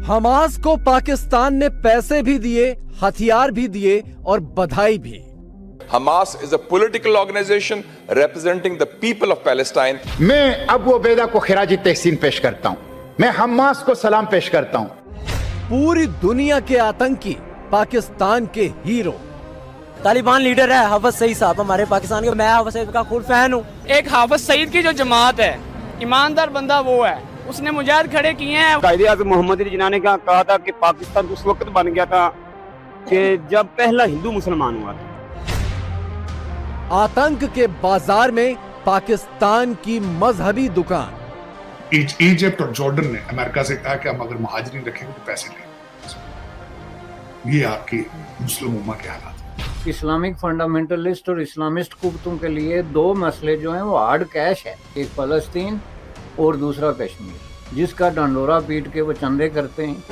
Hamas को पाकिस्तान ने पैसे भी दिए, हथियार भी दिए और बधाई भी। Hamas is a political organization representing the people of Palestine. मैं अबू उबैदा को खिराजी तहसीन पेश करता हूँ। मैं हमास को सलाम पेश करता हूँ। पूरी दुनिया के आतंकी पाकिस्तान के हीरो। तालिबान लीडर है हाफिज सईद साहब हमारे पाकिस्तान के। मैं हाफिज सईद का खूब फैन हूँ। एक हाफिज सईद की जो जमात है, ईमानदार बंदा वो है, उसने मुजाहिद खड़े किए हैं। कायदे-ए-आज़म मोहम्मद अली जिन्ना ने कहा था कि पाकिस्तान उस वक्त बन गया था कि जब पहला हिंदू मुसलमान हुआ था। आतंक के बाजार में पाकिस्तान की मजहबी दुकान। इजिप्ट और जॉर्डन ने अमेरिका से कहा कि हम अगर महाजरीन रखेंगे तो पैसे लेंगे। ये आपकी मुस्लिम उम्मा के हालात। इस्लामिक फंडामेंटलिस्ट और इस्लामिस्ट कुव्वतों के लिए दो मसले जो हैं वो हार्ड कैश है। एक फलस्तीन और दूसरा कश्मीर, जिसका डंडोरा पीट के वो चंदे करते हैं।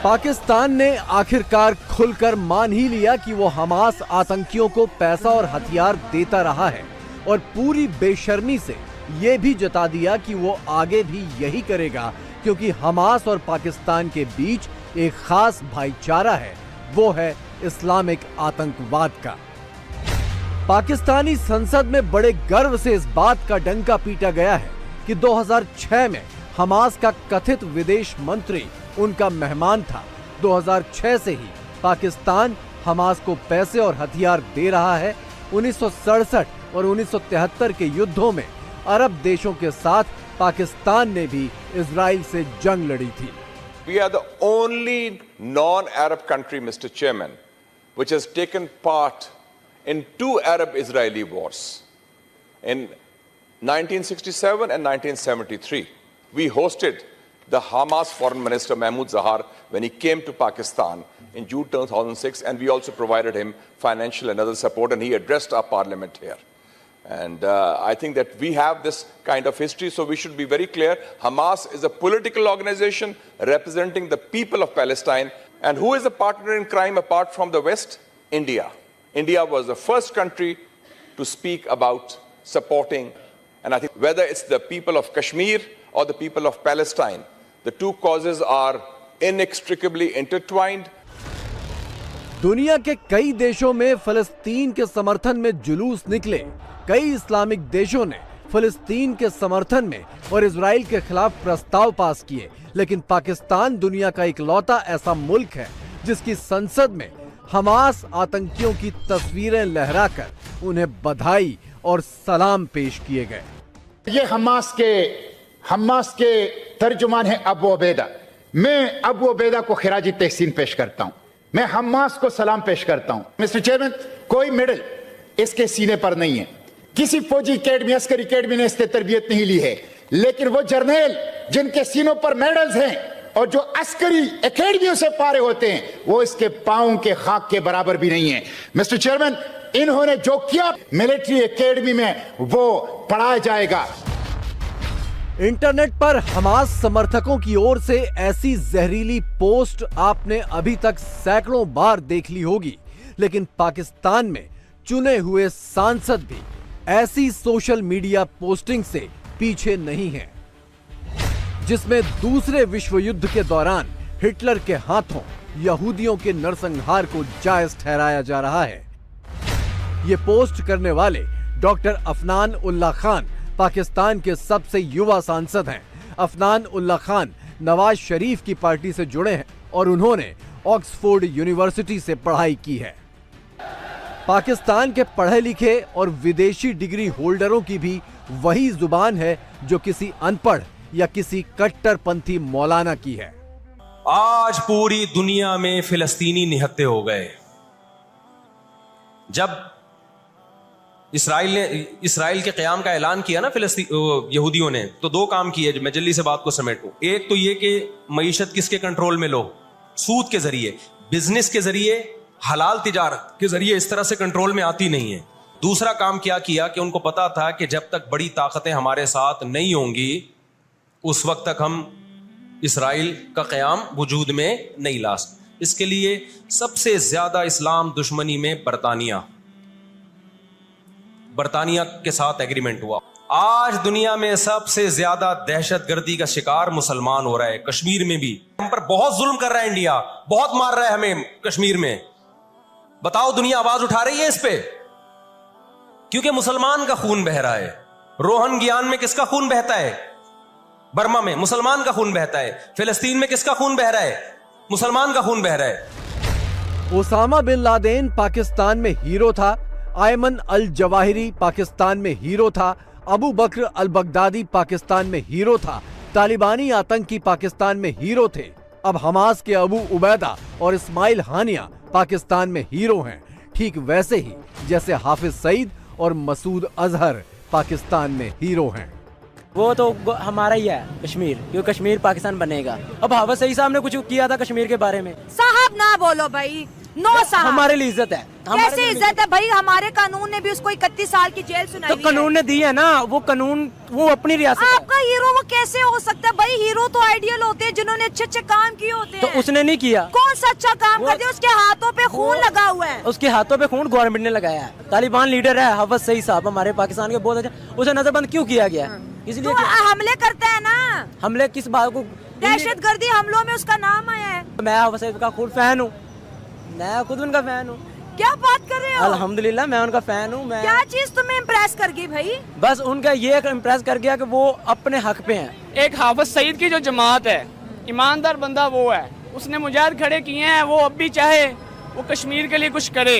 पाकिस्तान ने आखिरकार खुलकर मान ही लिया कि वो हमास आतंकियों को पैसा और हथियार देता रहा है और पूरी बेशर्मी से ये भी जता दिया कि वो आगे भी यही करेगा, क्योंकि हमास और पाकिस्तान के बीच एक खास भाईचारा है, वो है इस्लामिक आतंकवाद का। पाकिस्तानी संसद में बड़े गर्व से इस बात का डंका पीटा गया है कि 2006 में हमास का कथित विदेश मंत्री उनका मेहमान था। 2006 से ही पाकिस्तान हमास को पैसे और हथियार दे रहा है। 1967 और 1973 के युद्धों में अरब देशों के साथ पाकिस्तान ने भी इजराइल से जंग लड़ी थी। We are the only non-Arab country, Mr. Chairman, which has taken part in two Arab-Israeli wars. In 1967 and 1973, we hosted the Hamas foreign minister Mahmoud Zahar when he came to Pakistan in June 2006, and we also provided him financial and other support, and he addressed our parliament here. And I think that we have this kind of history, so we should be very clear. Hamas is a political organization representing the people of Palestine. And who is a partner in crime apart from the West? India. India was the first country to speak about supporting, and I think whether it's the people of Kashmir or the people of Palestine, the two causes are inextricably intertwined. दुनिया के कई देशों में फलस्तीन के समर्थन में जुलूस निकले। कई इस्लामिक देशों ने फलस्तीन के समर्थन में और इजराइल के खिलाफ प्रस्ताव पास किए, लेकिन पाकिस्तान दुनिया का इकलौता ऐसा मुल्क है जिसकी संसद में हमास आतंकियों की तस्वीरें लहराकर उन्हें बधाई और सलाम पेश किए गए। ये हमास के तर्जुमान है अबू उबैदा। मैं अबू उबैदा को खिराजी तहसीन पेश करता हूं। मैं हमास को सलाम पेश करता हूं। मिस्टर चेयरमैन, कोई मेडल इसके सीने पर नहीं है। किसी फौजी एकेडमी, अस्करी एकेडमी ने इससे तरबियत नहीं ली है, लेकिन वो जर्नैल जिनके सीनों पर मेडल्स हैं और जो अस्करी एकेडमियों से पारे होते हैं, वो इसके पांव के खाक के बराबर भी नहीं है। मिस्टर चेयरमैन, इन्होंने जो किया मिलिट्री एकेडमी में वो पढ़ाया जाएगा। इंटरनेट पर हमास समर्थकों की ओर से ऐसी जहरीली पोस्ट आपने अभी तक सैकड़ों बार देख ली होगी, लेकिन पाकिस्तान में चुने हुए सांसद भी ऐसी सोशल मीडिया पोस्टिंग से पीछे नहीं हैं, जिसमें दूसरे विश्व युद्ध के दौरान हिटलर के हाथों यहूदियों के नरसंहार को जायज ठहराया जा रहा है। ये पोस्ट करने वाले डॉक्टर अफनान उल्ला खान पाकिस्तान के सबसे युवा सांसद हैं। अफनान उल्ला खान नवाज शरीफ की पार्टी से जुड़े हैं और उन्होंने ऑक्सफोर्ड यूनिवर्सिटी से पढ़ाई की है। पाकिस्तान के पढ़े लिखे और विदेशी डिग्री होल्डरों की भी वही जुबान है जो किसी अनपढ़ या किसी कट्टरपंथी मौलाना की है। आज पूरी दुनिया में फिलिस्तीनी निहत्थे हो गए। जब इसराइल के क़याम का ऐलान किया ना यहूदियों ने, तो दो काम किए। मैं जल्दी से बात को समेटूं। एक तो ये कि मईशत किसके कंट्रोल में लो, सूद के जरिए, बिजनेस के जरिए, हलाल तिजारत के जरिए इस तरह से कंट्रोल में आती नहीं है। दूसरा काम क्या किया कि उनको पता था कि जब तक बड़ी ताकतें हमारे साथ नहीं होंगी उस वक्त तक हम इसराइल का क़याम वजूद में नहीं ला सकते। इसके लिए सबसे ज्यादा इस्लाम दुश्मनी में बरतानिया के साथ एग्रीमेंट हुआ। आज दुनिया में सबसे ज्यादा दहशतगर्दी का शिकार मुसलमान हो रहा है। कश्मीर में भी हम पर बहुत जुल्म कर रहा है, इंडिया बहुत मार रहा है हमें कश्मीर में। बताओ दुनिया आवाज उठा रही है इस पे? क्योंकि मुसलमान का खून बह रहा है। रोहिंग्यान में किसका खून बहता है? बर्मा में मुसलमान का खून बहता है। फिलिस्तीन में किसका खून बह रहा है? मुसलमान का खून बह रहा है। ओसामा बिन लादेन पाकिस्तान में हीरो था, आयमन अल जवाहिरी पाकिस्तान में हीरो था, अबू बकर अल बगदादी पाकिस्तान में हीरो था, तालिबानी आतंकी पाकिस्तान में हीरो थे। अब हमास के अबू उबैदा और इस्माइल हानिया पाकिस्तान में हीरो हैं, ठीक वैसे ही जैसे हाफिज सईद और मसूद अजहर पाकिस्तान में हीरो हैं। वो तो हमारा ही है कश्मीर, क्योंकि कश्मीर पाकिस्तान बनेगा। अब हाफिज सईद साहब ने कुछ किया था कश्मीर के बारे में। साहब ना बोलो भाई, नो साहब। हमारे लिए इज्जत है। कैसे इज्जत है भाई? हमारे कानून ने भी उसको 31 साल की जेल सुनाई। तो कानून ने दी है ना, वो कानून वो अपनी रियासत। आपका हीरो वो कैसे हो सकता है भाई? हीरो तो आइडियल होते हैं जिन्होंने अच्छे अच्छे काम किए होते हैं। तो उसने नहीं किया। कौन सा अच्छा काम कर दिया? उसके हाथों पे खून लगा हुआ है। उसके हाथों पे खून गवर्नमेंट ने लगाया है। तालिबान लीडर है हाफिज सईद साहब, हमारे पाकिस्तान के बहुत अच्छा। उसे नजरबंद क्यों किया गया? इसलिए हमले करता है ना। हमले किस बात को? दहशतगर्दी हमलों में उसका नाम आया है। मैं हाफिज सईद का खुद फैन हूँ, मैं खुद उनका फैन हूँ। क्या बात कर रहे हो? अल्हम्दुलिल्लाह मैं उनका फैन हूँ। मैं क्या चीज तुम्हें इम्प्रेस कर गई भाई? बस उनका ये इम्प्रेस कर गया कि वो अपने हक पे हैं। एक हाफिज सईद की जो जमात है, ईमानदार बंदा वो है, उसने मुजाहिद खड़े किए हैं। वो अब भी चाहे वो कश्मीर के लिए कुछ करे।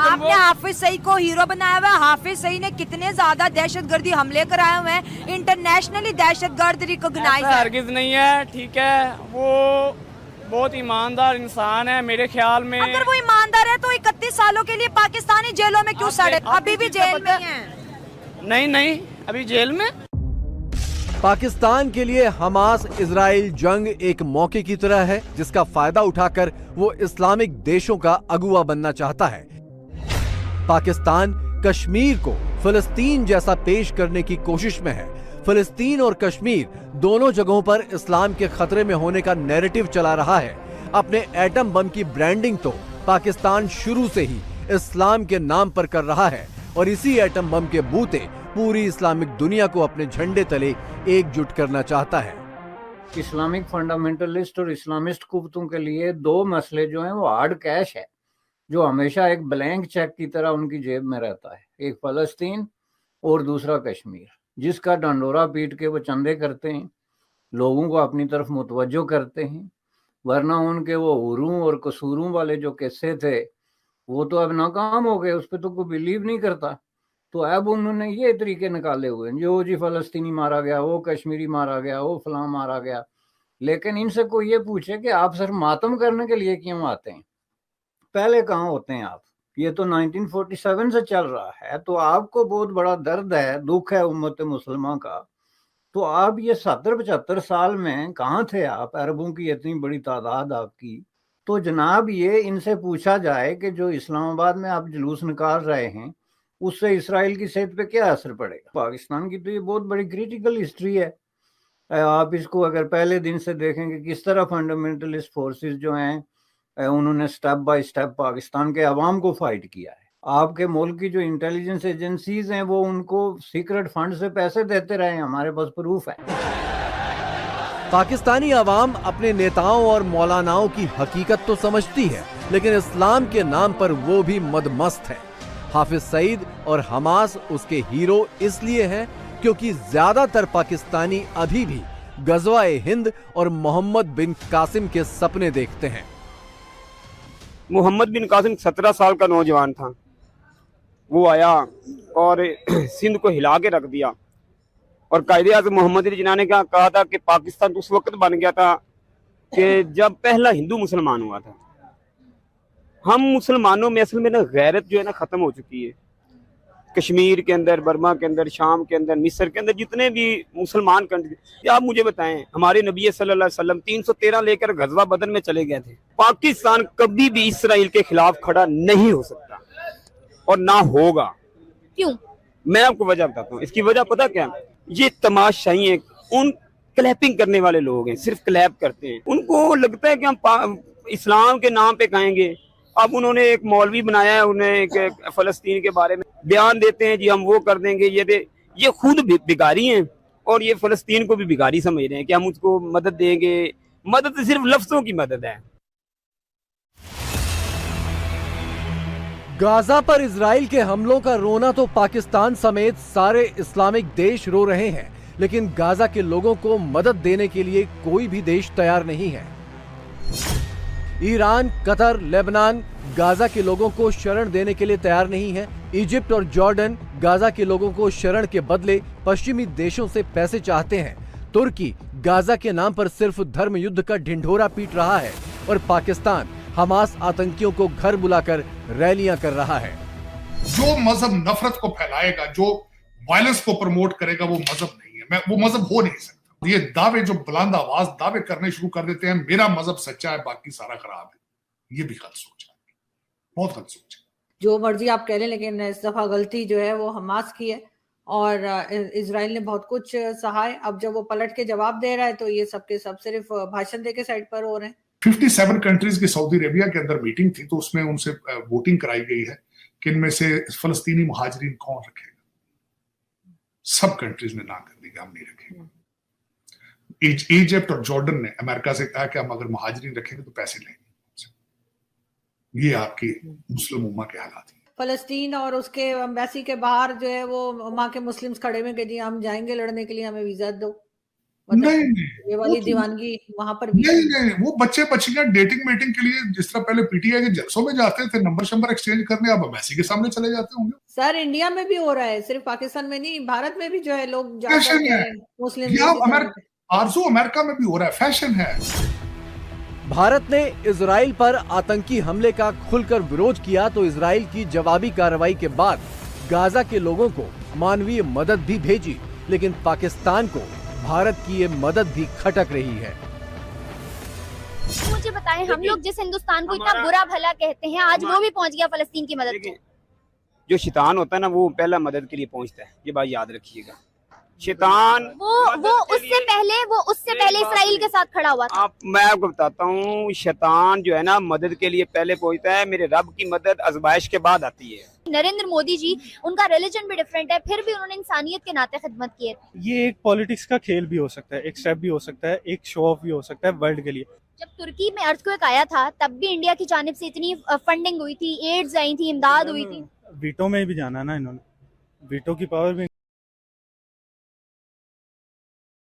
आपने हाफिज सईद को हीरो बनाया हुआ है। हाफिज सईद ने कितने ज्यादा दहशतगर्दी हमले कराए हुए हैं, इंटरनेशनली दहशतगर्द रिकॉग्नाइज है। हरगिज नहीं है, ठीक है। वो बहुत ईमानदार इंसान है मेरे ख्याल में। अगर वो ईमानदार है तो 31 सालों के लिए पाकिस्तानी जेलों में क्यों सड़े? अभी भी जेल में है। नहीं, अभी जेल में। पाकिस्तान के लिए हमास इजराइल जंग एक मौके की तरह है, जिसका फायदा उठाकर वो इस्लामिक देशों का अगुवा बनना चाहता है। पाकिस्तान कश्मीर को फिलिस्तीन जैसा पेश करने की कोशिश में है। फिलिस्तीन और कश्मीर दोनों जगहों पर इस्लाम के खतरे में होने का नैरेटिव चला रहा है। अपने एटम बम की ब्रांडिंग तो पाकिस्तान शुरू से ही इस्लाम के नाम पर कर रहा है और इसी एटम बम के बूते पूरी इस्लामिक दुनिया को अपने झंडे तले एकजुट करना चाहता है। इस्लामिक फंडामेंटलिस्ट और इस्लामिस्ट कुव्वतों के लिए दो मसले जो हैं वो हार्ड कैश है, जो हमेशा एक ब्लैंक चेक की तरह उनकी जेब में रहता है। एक फलस्तीन और दूसरा कश्मीर, जिसका डंडोरा पीट के वो चंदे करते हैं, लोगों को अपनी तरफ मुतवज्जो करते हैं। वरना उनके वो हुरूं और कसूरों वाले जो किस्से थे वो तो अब नाकाम हो गए, उस पर तो कोई बिलीव नहीं करता। तो अब उन्होंने ये तरीके निकाले हुए हैं, जो जी फलस्तीनी मारा गया, वो कश्मीरी मारा गया, वो फलां मारा गया। लेकिन इनसे कोई ये पूछे कि आप सिर्फ मातम करने के लिए क्यों आते हैं? पहले कहाँ होते हैं आप? ये तो 1947 से चल रहा है, तो आपको बहुत बड़ा दर्द है, दुख है उम्मत मुसलमान का। तो आप ये 70-75 साल में कहाँ थे आप? अरबों की इतनी बड़ी तादाद आपकी। तो जनाब ये इनसे पूछा जाए कि जो इस्लामाबाद में आप जुलूस निकाल रहे हैं उससे इसराइल की सेहत पे क्या असर पड़ेगा? पाकिस्तान की तो ये बहुत बड़ी क्रिटिकल हिस्ट्री है। आप इसको अगर पहले दिन से देखेंगे किस तरह फंडामेंटलिस्ट फोर्सेस जो हैं उन्होंने स्टेप बाय स्टेप पाकिस्तान के अवाम को फाइट किया है। आपके मुल्क की जो इंटेलिजेंस एजेंसीज हैं वो उनको सीक्रेट फंड से पैसे देते रहे हैं, हमारे पास प्रूफ है। पाकिस्तानी अवाम अपने नेताओं और मौलानाओं की हकीकत तो समझती है, लेकिन इस्लाम के नाम पर वो भी मदमस्त है। हाफिज सईद और हमास उसके हीरो इसलिए हैं क्योंकि ज्यादातर पाकिस्तानी अभी भी गज़वा-ए हिंद और मोहम्मद बिन कासिम के सपने देखते हैं। मोहम्मद बिन कासिम 17 साल का नौजवान था, वो आया और सिंध को हिला के रख दिया। और कायदे-ए-आज़म मोहम्मद अली जिन्ना ने क्या कहा था कि पाकिस्तान उस वक्त बन गया था कि जब पहला हिंदू मुसलमान हुआ था। हम मुसलमानों में असल में ना गैरत जो है ना ख़त्म हो चुकी है। कश्मीर के अंदर, बर्मा के अंदर, शाम के अंदर, मिस्र के अंदर जितने भी मुसलमान कंट्री, आप मुझे बताएं, हमारे नबी सल्लल्लाहु अलैहि वसल्लम 313 लेकर गज़वा बदर में चले गए थे। पाकिस्तान कभी भी इसराइल के खिलाफ खड़ा नहीं हो सकता और ना होगा। क्यों? मैं आपको वजह बताता हूँ। इसकी वजह पता क्या? ये तमाशाई है, उन क्लैपिंग करने वाले लोग हैं, सिर्फ क्लैप करते हैं। उनको लगता है कि हम इस्लाम के नाम पे कहेंगे। अब उन्होंने एक मौलवी बनाया है, उन्हें एक फलस्तीन के बारे में बयान देते हैं, जी हम वो कर देंगे, ये खुद भिखारी हैं और ये फलस्तीन को भी भिखारी समझ रहे हैं कि हम उसको मदद देंगे। मदद सिर्फ लफ्जों की मदद है। गाजा पर इजराइल के हमलों का रोना तो पाकिस्तान समेत सारे इस्लामिक देश रो रहे हैं, लेकिन गाजा के लोगों को मदद देने के लिए कोई भी देश तैयार नहीं है। ईरान, कतर, लेबनान गाजा के लोगों को शरण देने के लिए तैयार नहीं है। इजिप्ट और जॉर्डन गाजा के लोगों को शरण के बदले पश्चिमी देशों से पैसे चाहते हैं। तुर्की गाजा के नाम पर सिर्फ धर्म युद्ध का ढिंढोरा पीट रहा है और पाकिस्तान हमास आतंकियों को घर बुलाकर रैलियां कर रहा है। जो मजहब नफरत को फैलाएगा, जो वायलेंस को प्रमोट करेगा, वो मजहब नहीं है। वो मजहब हो नहीं सकता। ये दावे जो बुलंद आवाज दावे करने शुरू कर देते हैं, मेरा मजहब सच्चा है बाकी सारा खराब है, ये भी गलत सोच है, बहुत गलत सोच है। जो मर्जी आप कह लें, लेकिन इस दफा गलती जो है वो हमास की है और इजराइल ने बहुत कुछ सहा है। अब जब वो पलट के जवाब दे रहा है तो ये सबके सब सिर्फ भाषण दे के साइड पर हो रहे हैं। 57 कंट्रीज की सऊदी अरेबिया के अंदर मीटिंग थी, तो उसमें उनसे वोटिंग कराई गई है कि इनमें से फलस्तीनी मुहाजिरीन कौन रखेगा। सब कंट्रीज ने ना कर दी कि हम नहीं रखेंगे। इजिप्ट और जॉर्डन ने अमेरिका से कहा कि हम अगर मुहाजिरीन रखेंगे तो पैसे लेंगे। ये आपकी मुस्लिम उम्मा के हालात हैं। फलस्तीन और उसके एम्बेसी के बाहर जो है वो वहां के मुस्लिम्स खड़े हुए कि जी हम जाएंगे लड़ने के लिए, हमें वीजा दो। नहीं, ये वाली दीवानगी वहां पर भी नहीं, वो बच्चे बच्चियां डेटिंग मीटिंग के लिए जिस तरह पहले पीटीआई के जलसों में जाते थे नंबर शंबर एक्सचेंज करने, अब एम्बेसी के सामने चले जाते होंगे। सर इंडिया में भी हो रहा है, सिर्फ पाकिस्तान में नहीं, भारत में भी जो है लोग मुस्लिम आरजू अमेरिका में भी हो रहा है, फैशन है। भारत ने इजराइल पर आतंकी हमले का खुलकर विरोध किया तो इजराइल की जवाबी कार्रवाई के बाद गाजा के लोगों को मानवीय मदद भी भेजी, लेकिन पाकिस्तान को भारत की ये मदद भी खटक रही है। मुझे बताएं, हम लोग जिस हिंदुस्तान को इतना बुरा भला कहते हैं, आज वो भी पहुंच गया फलस्तीन की मदद को। जो शैतान होता है ना, वो पहला मदद के लिए पहुंचता है, ये बात याद रखिएगा। शैतान वो उससे पहले इस्राइल के साथ खड़ा हुआ था। मैं आपको बताता हूँ, शैतान जो है ना मदद के लिए पहले पहुंचता है। मेरे रब की मदद आज़माइश के बाद आती है। नरेंद्र मोदी जी, उनका रिलीजन भी डिफरेंट है, फिर भी उन्होंने इंसानियत के नाते खिदमत की है। ये एक पॉलिटिक्स का खेल भी हो सकता है, एक स्टेप भी हो सकता है, एक शो ऑफ भी हो सकता है वर्ल्ड के लिए। जब तुर्की में अर्थक्वेक आया था तब भी इंडिया की जानिब से इतनी फंडिंग हुई थी, एड्स आई थी, इमदाद हुई थी। वीटो में भी जाना ना इन्होंने, वीटो की पावर भी